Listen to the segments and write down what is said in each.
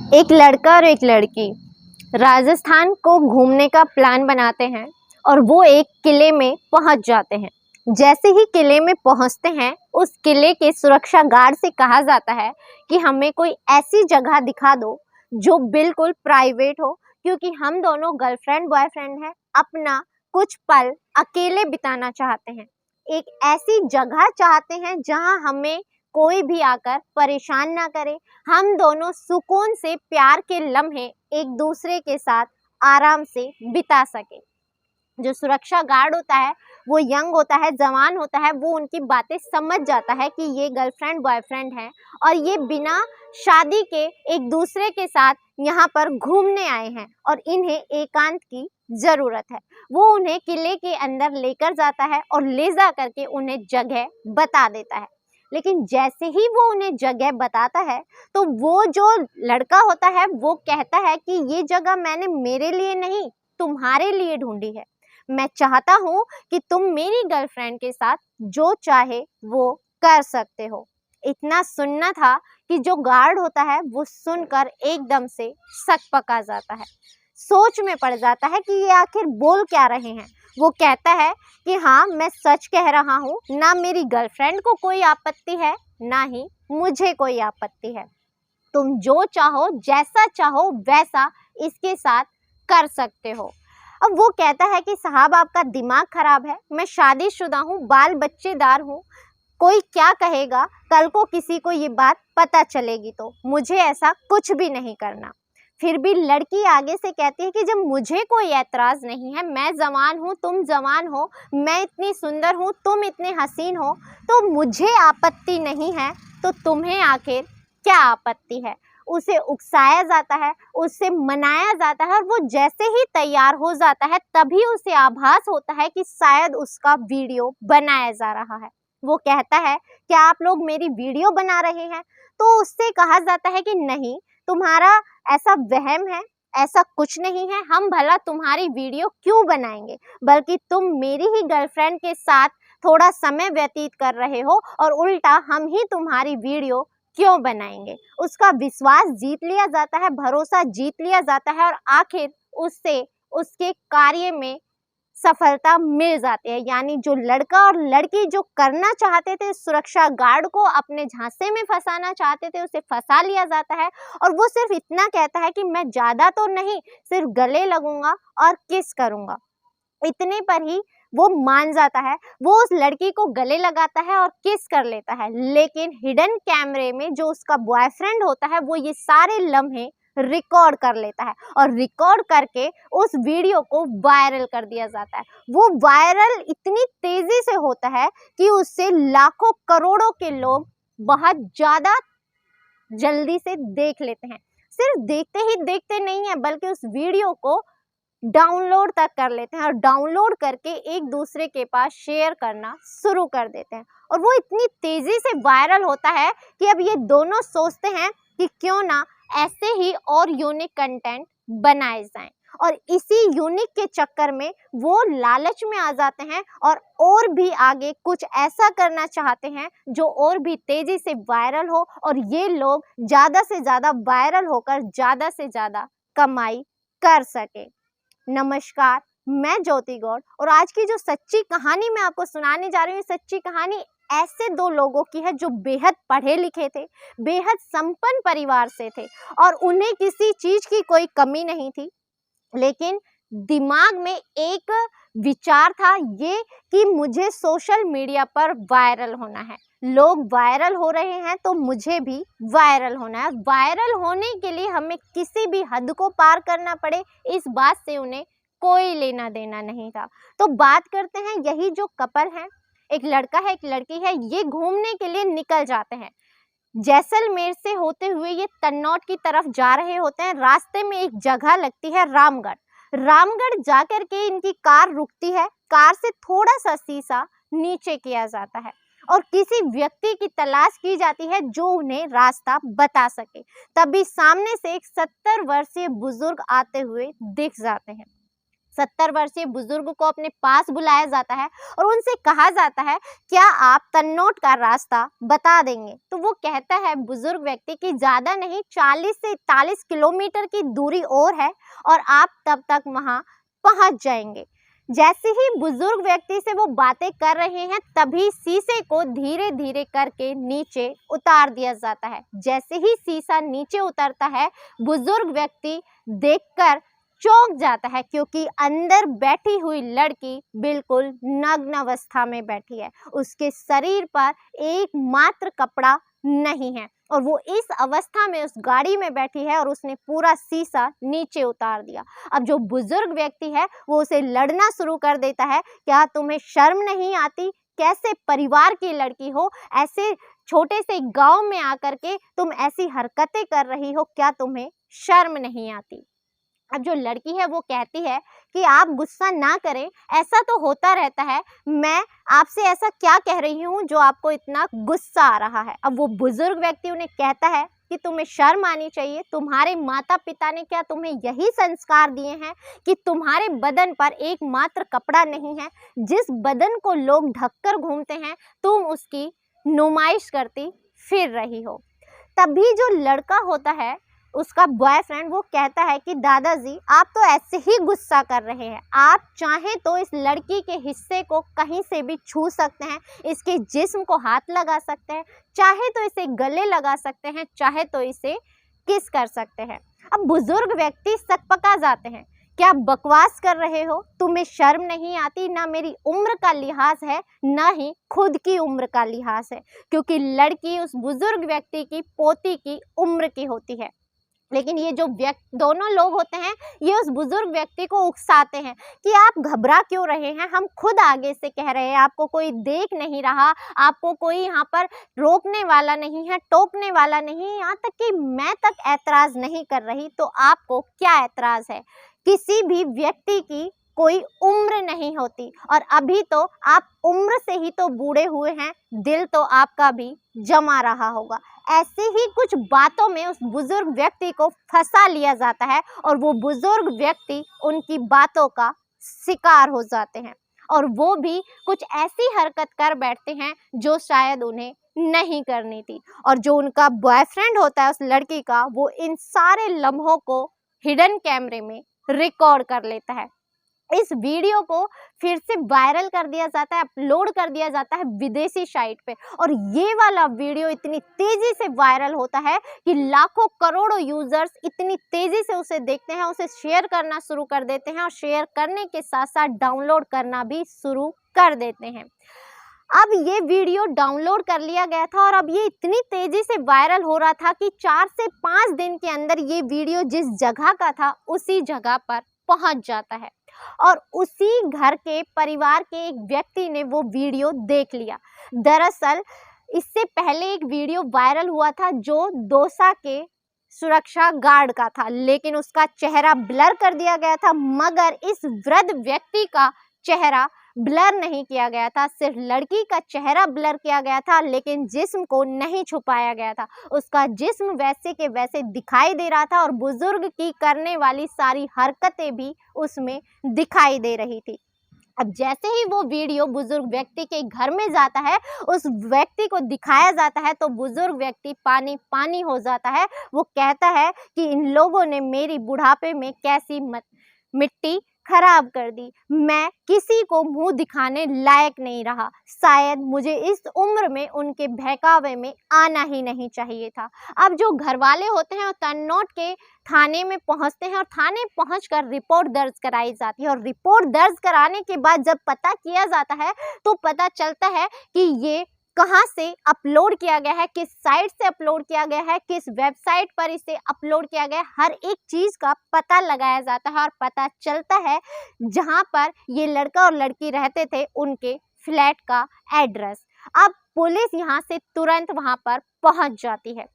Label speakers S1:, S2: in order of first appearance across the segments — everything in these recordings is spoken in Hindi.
S1: एक लड़का और एक लड़की राजस्थान को घूमने का प्लान बनाते हैं और वो एक किले में पहुंच जाते हैं। जैसे ही किले में पहुंचते हैं, उस किले के सुरक्षा गार्ड से कहा जाता है कि हमें कोई ऐसी जगह दिखा दो जो बिल्कुल प्राइवेट हो, क्योंकि हम दोनों गर्लफ्रेंड बॉयफ्रेंड हैं, अपना कुछ पल अकेले बिताना चाहते हैं। एक ऐसी जगह चाहते हैं जहां हमें कोई भी आकर परेशान ना करे, हम दोनों सुकून से प्यार के लम्हे एक दूसरे के साथ आराम से बिता सके। जो सुरक्षा गार्ड होता है वो यंग होता है, जवान होता है, वो उनकी बातें समझ जाता है कि ये गर्लफ्रेंड बॉयफ्रेंड हैं और ये बिना शादी के एक दूसरे के साथ यहाँ पर घूमने आए हैं और इन्हें एकांत की ज़रूरत है। वो उन्हें किले के अंदर लेकर जाता है और ले जा करके उन्हें जगह बता देता है। लेकिन जैसे ही वो उन्हें जगह बताता है तो वो जो लड़का होता है वो कहता है कि ये जगह मैंने मेरे लिए नहीं, तुम्हारे लिए ढूंढी है। मैं चाहता हूँ कि तुम मेरी गर्लफ्रेंड के साथ जो चाहे वो कर सकते हो। इतना सुनना था कि जो गार्ड होता है वो सुनकर एकदम से सकपका जाता है, सोच में पड़ जाता है कि ये आखिर बोल क्या रहे हैं। वो कहता है कि हाँ, मैं सच कह रहा हूँ, ना मेरी गर्लफ्रेंड को कोई आपत्ति है, ना ही मुझे कोई आपत्ति है। तुम जो चाहो, जैसा चाहो वैसा इसके साथ कर सकते हो। अब वो कहता है कि साहब, आपका दिमाग खराब है, मैं शादीशुदा हूँ, बाल बच्चेदार हूँ, कोई क्या कहेगा, कल को किसी को ये बात पता चलेगी तो मुझे ऐसा कुछ भी नहीं करना। फिर भी लड़की आगे से कहती है कि जब मुझे कोई ऐतराज़ नहीं है, मैं जवान हूँ, तुम जवान हो, मैं इतनी सुंदर हूँ, तुम इतने हसीन हो, तो मुझे आपत्ति नहीं है, तो तुम्हें आखिर क्या आपत्ति है। उसे उकसाया जाता है, उसे मनाया जाता है और वो जैसे ही तैयार हो जाता है तभी उसे आभास होता है कि शायद उसका वीडियो बनाया जा रहा है। वो कहता है, क्या आप लोग मेरी वीडियो बना रहे हैं? तो उससे कहा जाता है कि नहीं, तुम्हारा ऐसा वहम है, ऐसा कुछ नहीं है, हम भला तुम्हारी वीडियो क्यों बनाएंगे, बल्कि तुम मेरी ही गर्लफ्रेंड के साथ थोड़ा समय व्यतीत कर रहे हो और उल्टा हम ही तुम्हारी वीडियो क्यों बनाएंगे। उसका विश्वास जीत लिया जाता है, भरोसा जीत लिया जाता है और आखिर उससे उसके कार्य में सफलता मिल जाती है। यानी जो लड़का और लड़की जो करना चाहते थे, सुरक्षा गार्ड को अपने झांसे में फंसाना चाहते थे, उसे फंसा लिया जाता है और वो सिर्फ इतना कहता है कि मैं ज़्यादा तो नहीं, सिर्फ गले लगूंगा और किस करूंगा। इतने पर ही वो मान जाता है, वो उस लड़की को गले लगाता है और किस कर लेता है। लेकिन हिडन कैमरे में जो उसका बॉयफ्रेंड होता है वो ये सारे लम्हे रिकॉर्ड कर लेता है और रिकॉर्ड करके उस वीडियो को वायरल कर दिया जाता है। वो वायरल इतनी तेजी से होता है कि उससे लाखों करोड़ों के लोग बहुत ज़्यादा जल्दी से देख लेते हैं। सिर्फ देखते ही देखते नहीं है, बल्कि उस वीडियो को डाउनलोड तक कर लेते हैं और डाउनलोड करके एक दूसरे के पास शेयर करना शुरू कर देते हैं। और वो इतनी तेज़ी से वायरल होता है कि अब ये दोनों सोचते हैं कि क्यों ना ऐसे ही और यूनिक कंटेंट बनाए जाएं, और इसी यूनिक के चक्कर में वो लालच में आ जाते हैं और भी आगे कुछ ऐसा करना चाहते हैं जो और भी तेज़ी से वायरल हो और ये लोग ज़्यादा से ज़्यादा वायरल होकर ज़्यादा से ज़्यादा कमाई कर सके। नमस्कार, मैं ज्योति गौड़ और आज की जो सच्ची कहानी मैं आपको सुनाने जा रही हूँ, सच्ची कहानी ऐसे दो लोगों की है जो बेहद पढ़े लिखे थे, बेहद संपन्न परिवार से थे और उन्हें किसी चीज़ की कोई कमी नहीं थी, लेकिन दिमाग में एक विचार था ये कि मुझे सोशल मीडिया पर वायरल होना है। लोग वायरल हो रहे हैं तो मुझे भी वायरल होना है। वायरल होने के लिए हमें किसी भी हद को पार करना पड़े, इस बात से उन्हें कोई लेना देना नहीं था। तो बात करते हैं, यही जो कपल है, एक लड़का है एक लड़की है, ये घूमने के लिए निकल जाते हैं। जैसलमेर से होते हुए ये तन्नौट की तरफ जा रहे होते हैं। रास्ते में एक जगह लगती है रामगढ़। रामगढ़ जाकर के इनकी कार रुकती है। कार से थोड़ा सा शीशा नीचे किया जाता है और किसी व्यक्ति की तलाश की जाती है जो उन्हें रास्ता बता सके। तभी सामने से एक 70 वर्षीय बुजुर्ग आते हुए दिख जाते हैं। 70 वर्षीय बुजुर्ग को अपने पास बुलाया जाता है और उनसे कहा जाता है, क्या आप तन्नौट का रास्ता बता देंगे? तो वो कहता है बुजुर्ग व्यक्ति कि ज़्यादा नहीं, 40 से 41 किलोमीटर की दूरी और है और आप तब तक वहाँ पहुँच जाएंगे। जैसे ही बुजुर्ग व्यक्ति से वो बातें कर रहे हैं तभी शीशे को धीरे धीरे करके नीचे उतार दिया जाता है। जैसे ही शीशा नीचे उतरता है, बुजुर्ग व्यक्ति देखकर चौंक जाता है क्योंकि अंदर बैठी हुई लड़की बिल्कुल नग्न अवस्था में बैठी है। उसके शरीर पर एकमात्र कपड़ा नहीं है और वो इस अवस्था में उस गाड़ी में बैठी है और उसने पूरा शीशा नीचे उतार दिया। अब जो बुजुर्ग व्यक्ति है वो उसे लड़ना शुरू कर देता है, क्या तुम्हें शर्म नहीं आती? कैसे परिवार की लड़की हो, ऐसे छोटे से गांव में आकर के तुम ऐसी हरकतें कर रही हो, क्या तुम्हें शर्म नहीं आती? अब जो लड़की है वो कहती है कि आप गुस्सा ना करें, ऐसा तो होता रहता है, मैं आपसे ऐसा क्या कह रही हूँ जो आपको इतना गुस्सा आ रहा है। अब वो बुजुर्ग व्यक्ति उन्हें कहता है कि तुम्हें शर्म आनी चाहिए, तुम्हारे माता पिता ने क्या तुम्हें यही संस्कार दिए हैं कि तुम्हारे बदन पर एकमात्र कपड़ा नहीं है, जिस बदन को लोग ढककर घूमते हैं तुम उसकी नुमाइश करती फिर रही हो। तभी जो लड़का होता है उसका बॉयफ्रेंड वो कहता है कि दादाजी आप तो ऐसे ही गुस्सा कर रहे हैं, आप चाहें तो इस लड़की के हिस्से को कहीं से भी छू सकते हैं, इसके जिस्म को हाथ लगा सकते हैं, चाहे तो इसे गले लगा सकते हैं, चाहे तो इसे किस कर सकते हैं। अब बुजुर्ग व्यक्ति सकपका जाते हैं, क्या बकवास कर रहे हो? तुम्हें शर्म नहीं आती? ना मेरी उम्र का लिहाज है, ना ही खुद की उम्र का लिहाज है, क्योंकि लड़की उस बुजुर्ग व्यक्ति की पोती की उम्र की होती है। लेकिन ये जो दोनों लोग होते हैं ये उस बुजुर्ग व्यक्ति को उकसाते हैं कि आप घबरा क्यों रहे हैं, हम खुद आगे से कह रहे हैं, आपको कोई देख नहीं रहा, आपको कोई यहाँ पर रोकने वाला नहीं है, टोकने वाला नहीं, यहाँ तक कि मैं तक ऐतराज़ नहीं कर रही, तो आपको क्या ऐतराज़ है? किसी भी व्यक्ति की कोई उम्र नहीं होती और अभी तो आप उम्र से ही तो बूढ़े हुए हैं, दिल तो आपका भी जमा रहा होगा। ऐसे ही कुछ बातों में उस बुजुर्ग व्यक्ति को फंसा लिया जाता है और वो बुजुर्ग व्यक्ति उनकी बातों का शिकार हो जाते हैं और वो भी कुछ ऐसी हरकत कर बैठते हैं जो शायद उन्हें नहीं करनी थी। और जो उनका बॉयफ्रेंड होता है उस लड़की का, वो इन सारे लम्हों को हिडन कैमरे में रिकॉर्ड कर लेता है। इस वीडियो को फिर से वायरल कर दिया जाता है, अपलोड कर दिया जाता है विदेशी साइट पे और ये वाला वीडियो इतनी तेजी से वायरल होता है कि लाखों करोड़ों यूजर्स इतनी तेजी से उसे देखते हैं, उसे शेयर करना शुरू कर देते हैं और शेयर करने के साथ साथ डाउनलोड करना भी शुरू कर देते हैं। अब ये वीडियो डाउनलोड कर लिया गया था और अब ये इतनी तेजी से वायरल हो रहा था कि 4 से 5 दिन के अंदर ये वीडियो जिस जगह का था उसी जगह पर पहुंच जाता है और उसी घर के परिवार के एक व्यक्ति ने वो वीडियो देख लिया। दरअसल इससे पहले एक वीडियो वायरल हुआ था जो दौसा के सुरक्षा गार्ड का था, लेकिन उसका चेहरा ब्लर कर दिया गया था, मगर इस वृद्ध व्यक्ति का चेहरा ब्लर नहीं किया गया था, सिर्फ लड़की का चेहरा ब्लर किया गया था, लेकिन जिस्म को नहीं छुपाया गया था। उसका जिस्म वैसे के वैसे दिखाई दे रहा था और बुजुर्ग की करने वाली सारी हरकतें भी उसमें दिखाई दे रही थी। अब जैसे ही वो वीडियो बुजुर्ग व्यक्ति के घर में जाता है, उस व्यक्ति को दिखाया जाता है, तो बुजुर्ग व्यक्ति पानी पानी हो जाता है। वो कहता है कि इन लोगों ने मेरी बुढ़ापे में कैसी मिट्टी खराब कर दी, मैं किसी को मुंह दिखाने लायक नहीं रहा, शायद मुझे इस उम्र में उनके बहकावे में आना ही नहीं चाहिए था। अब जो घर वाले होते हैं वो तन्नौट के थाने में पहुंचते हैं और थाने पहुंचकर रिपोर्ट दर्ज कराई जाती है और रिपोर्ट दर्ज कराने के बाद जब पता किया जाता है तो पता चलता है कि ये कहाँ से अपलोड किया गया है, किस साइट से अपलोड किया गया है, किस वेबसाइट पर इसे अपलोड किया गया है, हर एक चीज़ का पता लगाया जाता है और पता चलता है जहाँ पर ये लड़का और लड़की रहते थे उनके फ्लैट का एड्रेस। अब पुलिस यहाँ से तुरंत वहाँ पर पहुँच जाती है।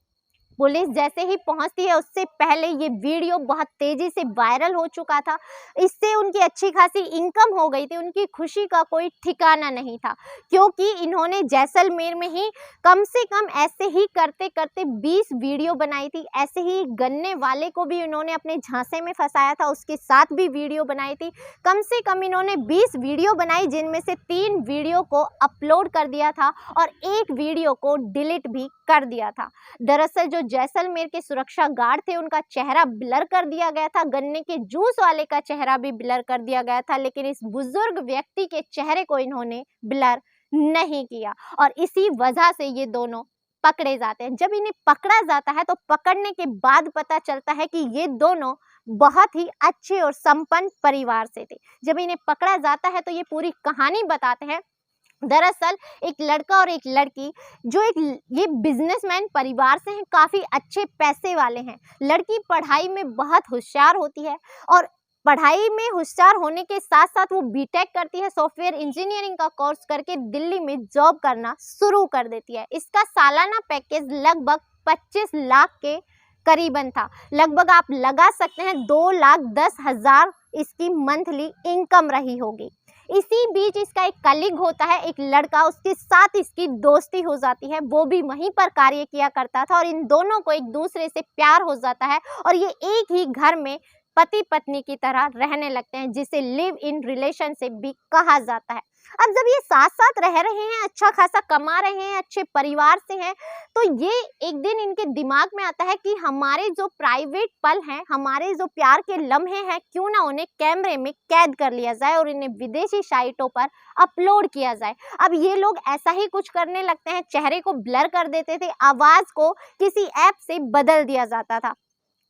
S1: पुलिस जैसे ही पहुंचती है उससे पहले ये वीडियो बहुत तेजी से वायरल हो चुका था। इससे उनकी अच्छी खासी इनकम हो गई थी, उनकी खुशी का कोई ठिकाना नहीं था, क्योंकि इन्होंने जैसलमेर में ही कम से कम ऐसे ही करते करते 20 वीडियो बनाई थी। ऐसे ही गन्ने वाले को भी इन्होंने अपने झांसे में फंसाया था, उसके साथ भी वीडियो बनाई थी। कम से कम इन्होंने 20 वीडियो बनाई, जिनमें से 3 वीडियो को अपलोड कर दिया था और 1 वीडियो को डिलीट भी कर दिया था। दरअसल जो जैसलमेर के सुरक्षा गार्ड थे उनका चेहरा ब्लर कर दिया गया था, गन्ने के जूस वाले का चेहरा भी ब्लर कर दिया गया था, लेकिन इस बुजुर्ग व्यक्ति के चेहरे को इन्होंने ब्लर नहीं किया और इसी वजह से ये दोनों पकड़े जाते हैं। जब इन्हें पकड़ा जाता है तो पकड़ने के बाद पता चलता है कि ये दोनों बहुत ही अच्छे और संपन्न परिवार से थे। जब इन्हें पकड़ा जाता है तो ये पूरी कहानी बताते हैं। दरअसल एक लड़का और एक लड़की जो ये बिजनेसमैन परिवार से हैं, काफ़ी अच्छे पैसे वाले हैं। लड़की पढ़ाई में बहुत होशियार होती है और पढ़ाई में होशियार होने के साथ साथ वो बीटेक करती है, सॉफ्टवेयर इंजीनियरिंग का कोर्स करके दिल्ली में जॉब करना शुरू कर देती है। इसका सालाना पैकेज लगभग 25 लाख के करीबन था। लगभग आप लगा सकते हैं 2,10,000 इसकी मंथली इनकम रही होगी। इसी बीच इसका एक कलीग होता है, एक लड़का, उसके साथ इसकी दोस्ती हो जाती है। वो भी वहीं पर कार्य किया करता था और इन दोनों को एक दूसरे से प्यार हो जाता है और ये एक ही घर में पति पत्नी की तरह रहने लगते हैं, जिसे लिव इन रिलेशनशिप भी कहा जाता है। अब जब ये साथ साथ रह रहे हैं, अच्छा खासा कमा रहे हैं, अच्छे परिवार से हैं, तो ये एक दिन इनके दिमाग में आता है कि हमारे जो प्राइवेट पल हैं, हमारे जो प्यार के लम्हे हैं, क्यों ना उन्हें कैमरे में कैद कर लिया जाए और इन्हें विदेशी साइटों पर अपलोड किया जाए। अब ये लोग ऐसा ही कुछ करने लगते हैं, चेहरे को ब्लर कर देते थे, आवाज़ को किसी ऐप से बदल दिया जाता था।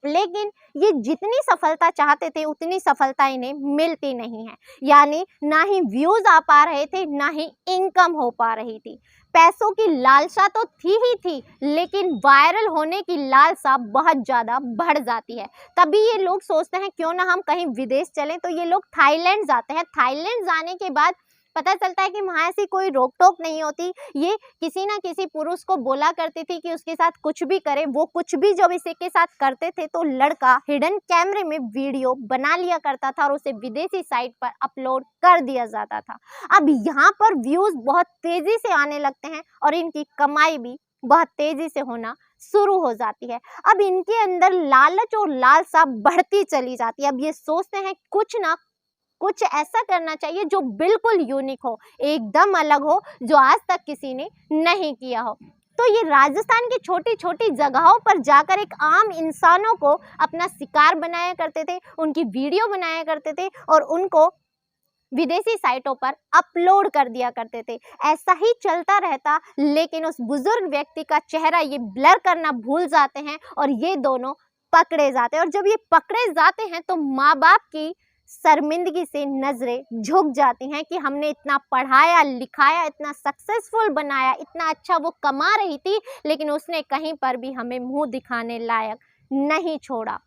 S1: लेकिन ये जितनी सफलता चाहते थे उतनी सफलता इन्हें मिलती नहीं है, यानी ना ही व्यूज आ पा रहे थे, ना ही इनकम हो पा रही थी। पैसों की लालसा तो थी ही थी, लेकिन वायरल होने की लालसा बहुत ज़्यादा बढ़ जाती है। तभी ये लोग सोचते हैं क्यों ना हम कहीं विदेश चलें, तो ये लोग थाईलैंड जाते हैं। थाईलैंड जाने के बाद पता चलता है कि वहाँ ऐसी कोई रोक टोक नहीं होती। ये किसी ना किसी पुरुष को बोला करती थी कि उसके साथ कुछ भी करे। वो कुछ भी जब इसी के साथ करते थे तो लड़का हिडन कैमरे में वीडियो बना लिया करता था और उसे विदेशी साइट पर अपलोड कर दिया जाता था। अब यहाँ पर व्यूज बहुत तेजी से आने लगते हैं और इनकी कमाई भी बहुत तेजी से होना शुरू हो जाती है। अब इनके अंदर लालच और लालसा बढ़ती चली जाती है। अब ये सोचते हैं कुछ ऐसा करना चाहिए जो बिल्कुल यूनिक हो, एकदम अलग हो, जो आज तक किसी ने नहीं किया हो। तो ये राजस्थान की छोटी छोटी जगहों पर जाकर एक आम इंसानों को अपना शिकार बनाया करते थे, उनकी वीडियो बनाया करते थे और उनको विदेशी साइटों पर अपलोड कर दिया करते थे। ऐसा ही चलता रहता, लेकिन उस बुजुर्ग व्यक्ति का चेहरा ये ब्लर करना भूल जाते हैं और ये दोनों पकड़े जाते हैं। और जब ये पकड़े जाते हैं तो माँ बाप की शर्मिंदगी से नजरें झुक जाती हैं कि हमने इतना पढ़ाया लिखाया, इतना सक्सेसफुल बनाया, इतना अच्छा वो कमा रही थी, लेकिन उसने कहीं पर भी हमें मुंह दिखाने लायक नहीं छोड़ा।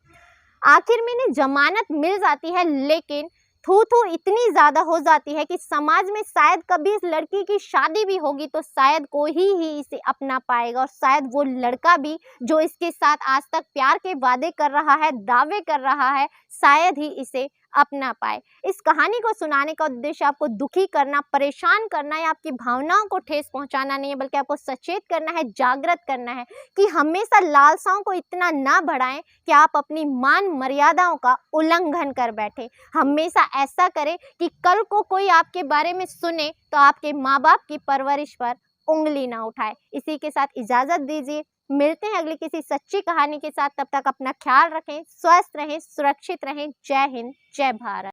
S1: आखिर में इन्हें जमानत मिल जाती है, लेकिन थू थू इतनी ज़्यादा हो जाती है कि समाज में शायद कभी इस लड़की की शादी भी होगी तो शायद कोई ही इसे अपना पाएगा और शायद वो लड़का भी जो इसके साथ आज तक प्यार के वादे कर रहा है, दावे कर रहा है, शायद ही इसे अपना पाए। इस कहानी को सुनाने का उद्देश्य आपको दुखी करना, परेशान करना या आपकी भावनाओं को ठेस पहुंचाना नहीं है, बल्कि आपको सचेत करना है, जागृत करना है कि हमेशा लालसाओं को इतना ना बढ़ाएं कि आप अपनी मान मर्यादाओं का उल्लंघन कर बैठे। हमेशा ऐसा करें कि कल को कोई आपके बारे में सुने तो आपके माँ बाप की परवरिश पर उंगली ना उठाए। इसी के साथ इजाज़त दीजिए, मिलते हैं अगली किसी सच्ची कहानी के साथ। तब तक अपना ख्याल रखें, स्वस्थ रहें, सुरक्षित रहें। जय हिंद, जय भारत।